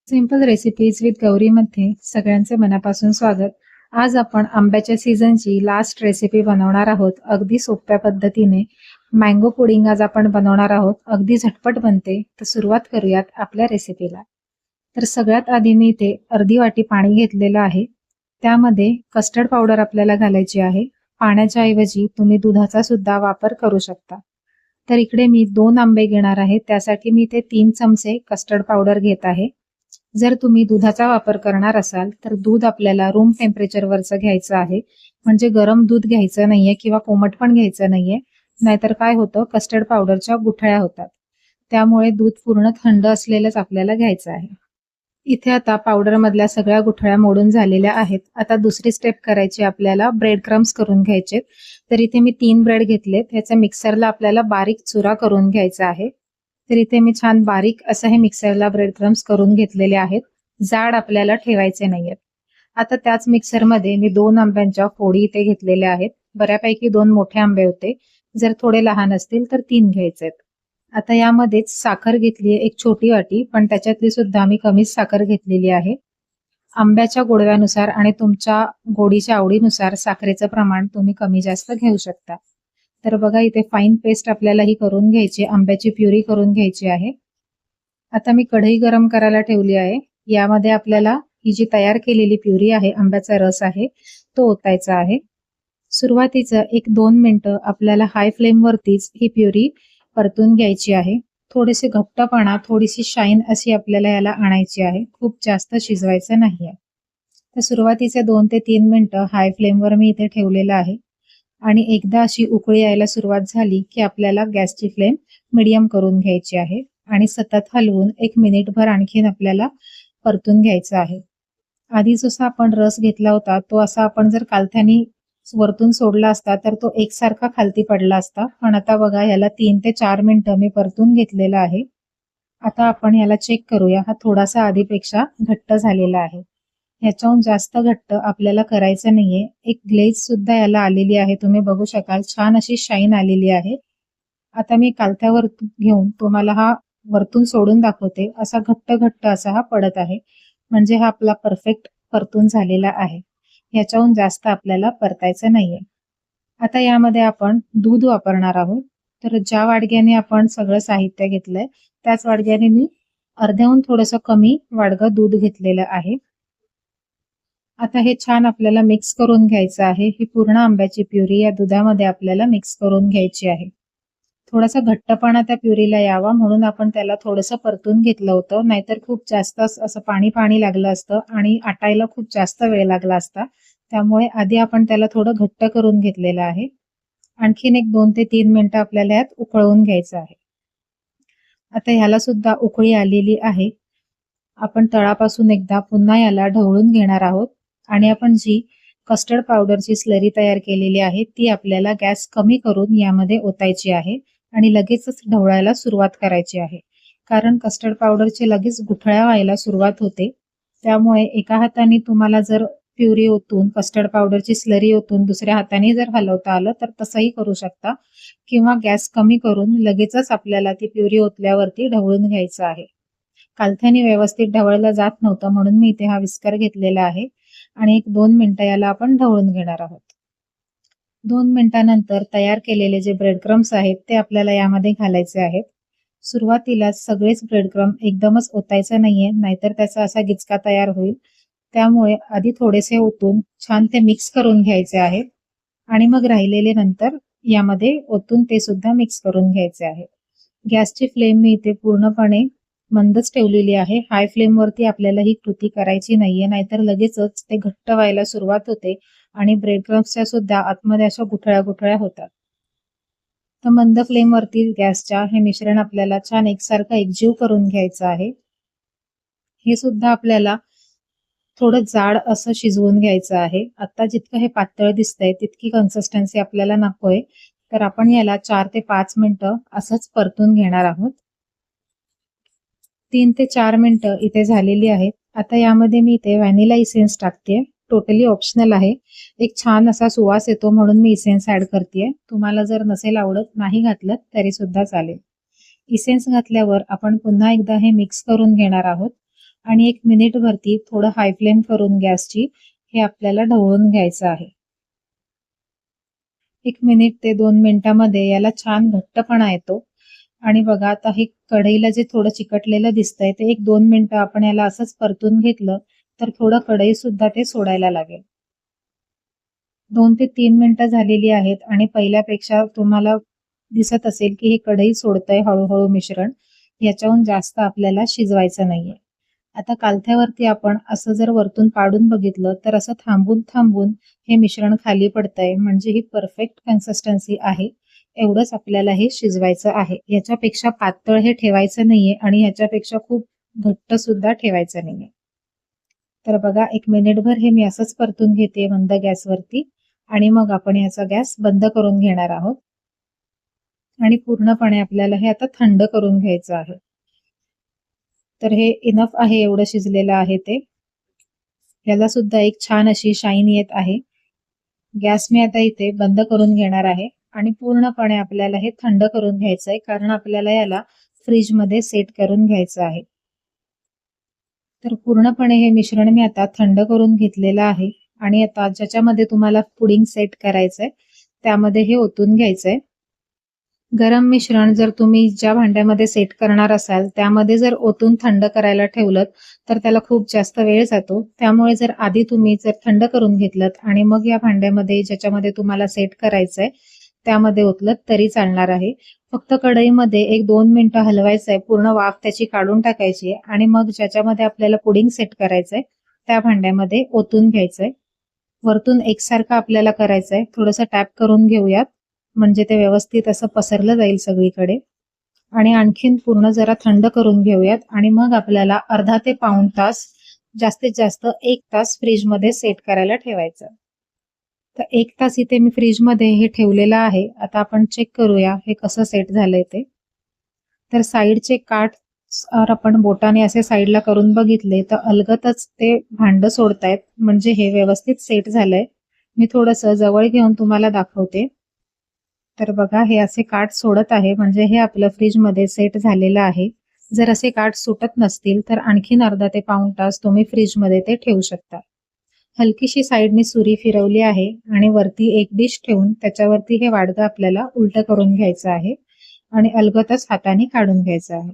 Simple recipes with गौरीमध्ये सगळ्यांचे मनापासून स्वागत. आज आपण आंब्याच्या सीझनची लास्ट रेसिपी बनवणार आहोत. अगदी सोप्या पद्धतीने मँगो पुडिंग आज आपण बनवणार आहोत. अगदी झटपट बनते. तर सुरुवात करूयात आपल्या रेसिपीला. तर सगळ्यात आधी मी इथे अर्धी वाटी पाणी घेतलेलं आहे. त्यामध्ये कस्टर्ड पावडर आपल्याला घालायची आहे. पाण्याच्या ऐवजी तुम्ही दुधाचा सुद्धा वापर करू शकता. तर इकडे मी 2 आंबे घेणार आहे. त्यासाठी मी इथे 3 चमचे कस्टर्ड पावडर घेत आहे. जर तुम्ही दुधाचा वापर करणार असाल तर दूध आपल्याला रूम टेम्परेचरवरचं घ्यायचं आहे. म्हणजे गरम दूध घ्यायचं नाहीये किंवा कोमट पण घ्यायचं नाहीये. नाहीतर काय होतं, कस्टर्ड पावडरच्या गुठळ्या होतात. त्यामुळे दूध पूर्ण थंड असलेलंच आपल्याला घ्यायचं आहे. इथे आता पावडर मधल्या सगळ्या गुठळ्या मोडून झालेल्या आहेत. आता दुसरी स्टेप करायची आपल्याला, ब्रेड क्रम्स करून घ्यायचे. तर इथे मी 3 ब्रेड घेतलेत. ह्याचा मिक्सरला आपल्याला बारीक चुरा करून घ्यायचा आहे. तर इथे मी छान बारीक असं हे मिक्सरला ब्रेड क्रम्स करून घेतलेले आहेत. जाड आपल्याला ठेवायचे नाहीयेत. आता त्याच मिक्सरमध्ये मी 2 आंब्यांच्या फोडी इथे घेतलेल्या आहेत. बऱ्यापैकी 2 मोठे आंबे होते. जर थोडे लहान असतील तर 3 घ्यायचे. आता यामध्येच साखर घेतली आहे एक छोटी वाटी, पण त्याच्यातली सुद्धा मी कमीच साखर घेतलेली आहे. आंब्याच्या गोडव्यानुसार आणि तुमच्या गोडीच्या आवडीनुसार साखरेचं प्रमाण तुम्ही कमी जास्त घेऊ शकता. तर बघा इथे फाईन पेस्ट आपल्याला ही करून घ्यायची, आंब्याची प्युरी करून घ्यायची आहे. आता मी कढई गरम करायला ठेवली आहे. यामध्ये आपल्याला ही जी तयार केलेली प्युरी आहे, आंब्याचा रस आहे, तो ओतायचा आहे. सुरुवातीचं 1-2 मिनिटं आपल्याला हाय फ्लेमवरतीच ही प्युरी परतून घ्यायची आहे. थोडेसे घट्टपणा, थोडीशी शाईन अशी आपल्याला याला आणायची आहे. खूप जास्त शिजवायचं नाहीये. तर सुरुवातीचे 2 ते 3 मिनिटं हाय फ्लेमवर मी इथे ठेवलेलं आहे. आणि एकदा अशी उकळी यायला सुरुवात झाली की आपल्याला गॅसची फ्लेम मीडियम करून घ्यायची आहे आणि सतत हलवून 1 मिनिटभर आणखीन आपल्याला परतून घ्यायचं आहे. आधी जसा आपण रस घेतला होता तो असा आपण जर कालथ्यानी वरतून सोडला असता तर तो एकसारखा खालती पडला असता. पण आता बघा याला 3 ते 4 मिनिटं मी परतून घेतलेला आहे. आता आपण याला चेक करूया. हा थोडासा आधीपेक्षा घट्ट झालेला आहे. ह्याच्याहून जास्त घट्ट आपल्याला करायचं नाहीये. एक ग्लेज सुद्धा याला आलेली आहे. तुम्ही बघू शकाल छान अशी शाईन आलेली आहे. आता मी कालथ्यावर घेऊन तुम्हाला हा वरतून सोडून दाखवते. असा घट्ट असा हा पडत आहे. म्हणजे हा आपला परफेक्ट परतून झालेला आहे. ह्याच्याहून जास्त आपल्याला परतायचं नाहीये. आता यामध्ये आपण दूध वापरणार आहोत. तर ज्या वाडग्याने आपण सगळं साहित्य घेतलंय त्याच वाडग्याने मी अर्ध्याहून थोडंसं कमी वाडगं दूध घेतलेलं आहे. आता हे छान आपल्याला मिक्स करून घ्यायचं आहे. ही पूर्ण आंब्याची प्युरी या दुधामध्ये आपल्याला मिक्स करून घ्यायची आहे. थोडासा घट्टपणा त्या प्युरीला यावा म्हणून आपण त्याला थोडंसं परतून घेतलं होतं. नाहीतर खूप जास्त असं पाणी लागलं असतं आणि आटायला खूप जास्त वेळ लागला असता. त्यामुळे आधी आपण त्याला थोडं घट्ट करून घेतलेलं आहे. आणखीन एक 2 ते 3 मिनिटं आपल्याला यात उकळवून घ्यायचं आहे. आता ह्याला सुद्धा उकळी आलेली आहे. आपण तळापासून एकदा पुन्हा याला ढवळून घेणार आहोत आणि आपण जी कस्टर्ड पावडरची स्लरी तयार केलेली आहे ती आपल्याला गॅस कमी करून यामध्ये ओतायची आहे आणि लगेचच ढवळायला सुरुवात करायची आहे. कारण कस्टर्ड पावडरचे लगेच गुठळ्या व्हायला सुरुवात होते. त्यामुळे एका हाताने तुम्हाला जर प्युरी ओतून कस्टर्ड पावडरची स्लरी ओतून दुसऱ्या हाताने जर हलवता आलं तर तसंही करू शकता किंवा गॅस कमी करून लगेचच आपल्याला ती प्युरी ओतल्यावरती ढवळून घ्यायचं आहे. कालथ्याने व्यवस्थित ढवळलं जात नव्हतं म्हणून मी इथे हा विस्कर घेतलेला आहे आणि 1-2 मिनिटं याला आपण ढवळून घेणार आहोत. 2 मिनिटांनंतर तयार केलेले जे ब्रेड क्रम्स आहेत ते आपल्याला यामध्ये घालायचे आहेत. सुरुवातीला सगळेच ब्रेड क्रम एकदमच ओतायचं नाहीये, नाहीतर त्याचा असा गिचका तयार होईल. त्यामुळे आधी थोडेसे ओतून छान ते मिक्स करून घ्यायचे आहेत आणि मग राहिलेले नंतर यामध्ये ओतून ते सुद्धा मिक्स करून घ्यायचे आहे. गॅसची फ्लेम मी इथे पूर्णपणे मंदच ठेवलेली आहे. हाय फ्लेमवरती आपल्याला ही कृती करायची नाहीये, नाहीतर लगेचच ते घट्ट व्हायला सुरुवात होते आणि ब्रेड क्रम्सच्या सुद्धा आतमध्ये अशा गुठळ्या होतात. तर मंद फ्लेमवरती गॅसच्या हे मिश्रण आपल्याला छान एकसारखं एकजीव करून घ्यायचं आहे. हे सुद्धा आपल्याला थोडं जाड असं शिजवून घ्यायचं आहे. आता जितकं हे पातळ दिसतंय तितकी कन्सिस्टन्सी आपल्याला नकोय. तर आपण याला 4 ते 5 मिनिटं असंच परतून घेणार आहोत. 3 ते 4 मिनिटं इथे झालेली आहेत. आता यामध्ये मी इथे व्हॅनिला इसेन्स टाकतेय. टोटली ऑप्शनल आहे. एक छान असा सुवास येतो म्हणून मी इसेन्स ऍड करतेय. तुम्हाला जर नसेल आवडत, नाही घातलं तरी सुद्धा चालेल. इसेन्स घातल्यावर आपण पुन्हा एकदा हे मिक्स करून घेणार आहोत आणि 1 मिनिट वरती थोडं हाय फ्लेम करून गॅसची हे आपल्याला ढवळून घ्यायचं आहे. 1 मिनिट ते 2 मिनिटांमध्ये याला छान घट्टपणा येतो आणि बघा आता हे कढईला जे थोडं चिकटलेलं दिसतंय ते 1-2 मिनिटं आपण याला असंच परतून घेतलं तर थोडं कढई सुद्धा ते सोडायला लागेल. 2 ते 3 मिनिटं झालेली आहेत आणि पहिल्यापेक्षा तुम्हाला दिसत असेल की हे कढई सोडतंय हळूहळू मिश्रण. याच्याहून जास्त आपल्याला शिजवायचं नाहीये. आता कालथ्यावरती आपण असं जर वरतून पाडून बघितलं तर असं थांबून थांबून हे मिश्रण खाली पडतंय, म्हणजे ही परफेक्ट कन्सिस्टन्सी आहे. एवढंच आपल्याला हे शिजवायचं आहे. याच्यापेक्षा पातळ हे ठेवायचं नाहीये आणि ह्याच्यापेक्षा खूप घट्ट सुद्धा ठेवायचं नाहीये. तर बघा 1 मिनिटभर हे मी असंच परतून घेते मंद गॅसवरती आणि मग आपण याचा गॅस बंद करून घेणार आहोत आणि पूर्णपणे आपल्याला हे आता थंड करून घ्यायचं आहे. तर हे इनफ आहे, एवढं शिजलेलं आहे ते. याला सुद्धा एक छान अशी शाईन येत आहे. गॅस मी आता इथे बंद करून घेणार आहे आणि पूर्णपणे आपल्याला हे थंड करून घ्यायचं आहे, कारण आपल्याला याला फ्रीजमध्ये सेट करून घ्यायचं आहे. तर पूर्णपणे हे मिश्रण मी आता थंड करून घेतलेलं आहे आणि आता ज्याच्यामध्ये तुम्हाला पुडिंग सेट करायचंय त्यामध्ये हे ओतून घ्यायचंय. गरम मिश्रण जर तुम्ही ज्या भांड्यामध्ये सेट करणार असाल त्यामध्ये जर ओतून थंड करायला ठेवलं तर त्याला खूप जास्त वेळ जातो. त्यामुळे जर आधी तुम्ही जर थंड करून घेतलं आणि मग या भांड्यामध्ये ज्याच्यामध्ये तुम्हाला सेट करायचंय त्यामध्ये ओतलं तरी चालणार आहे. फक्त कढईमध्ये 1-2 मिनिटं हलवायचंय, पूर्ण वाफ त्याची काढून टाकायची आणि मग ज्याच्यामध्ये आपल्याला पुडिंग सेट करायचंय त्या भांड्यामध्ये ओतून घ्यायचंय. वरतून एकसारखं आपल्याला करायचंय. थोडंसं टॅप करून घेऊयात, म्हणजे ते व्यवस्थित असं पसरलं जाईल सगळीकडे. आणि आणखीन पूर्ण जरा थंड करून घेऊयात आणि मग आपल्याला अर्धा ते पाऊण तास, जास्तीत जास्त 1 तास फ्रीजमध्ये सेट करायला ठेवायचं. तर 1 तास इथे मी फ्रीजमध्ये हे ठेवलेलं आहे. आता आपण चेक करूया हे कसं सेट झालंय ते. तर साईडचे काठ आपण बोटाने असे साईडला करून बघितले तर अलगतच ते भांड सोडतायत, म्हणजे हे व्यवस्थित सेट झालंय. मी थोडंसं जवळ घेऊन तुम्हाला दाखवते. तर बघा हे असे काठ सोडत आहे, म्हणजे हे आपलं फ्रीजमध्ये सेट झालेलं आहे. जर असे काठ सुटत नसतील तर आणखीन अर्धा ते पाऊण तास तुम्ही फ्रीजमध्ये ते ठेवू शकता. हलकीशी साईडने सुरी फिरवली आहे आणि वरती एक डिश ठेवून त्याच्यावरती हे वाडगं आपल्याला उलट करून घ्यायचं आहे आणि अलगतच हाताने काढून घ्यायचं आहे.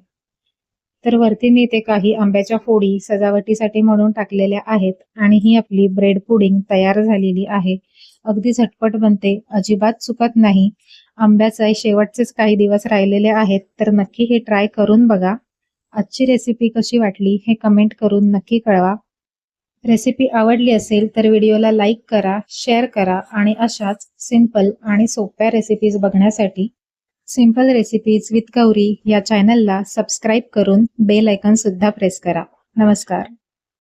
तर वरती मी इथे काही आंब्याच्या फोडी सजावटीसाठी म्हणून टाकलेल्या आहेत आणि ही आपली ब्रेड पुडिंग तयार झालेली आहे. अगदी झटपट बनते, अजिबात चुकत नाही. आंब्याचे शेवटचेच काही दिवस राहिलेले आहेत, तर नक्की हे ट्राय करून बघा. आजची रेसिपी कशी वाटली हे कमेंट करून नक्की कळवा. रेसिपी आवडली असेल तर व्हिडिओला लाईक करा, शेअर करा आणि अशाच सिंपल आणि सोप्या रेसिपीज बघण्यासाठी सिंपल रेसिपीज विथ गौरी या चॅनलला सबस्क्राईब करून बेल आयकॉन सुद्धा प्रेस करा. नमस्कार.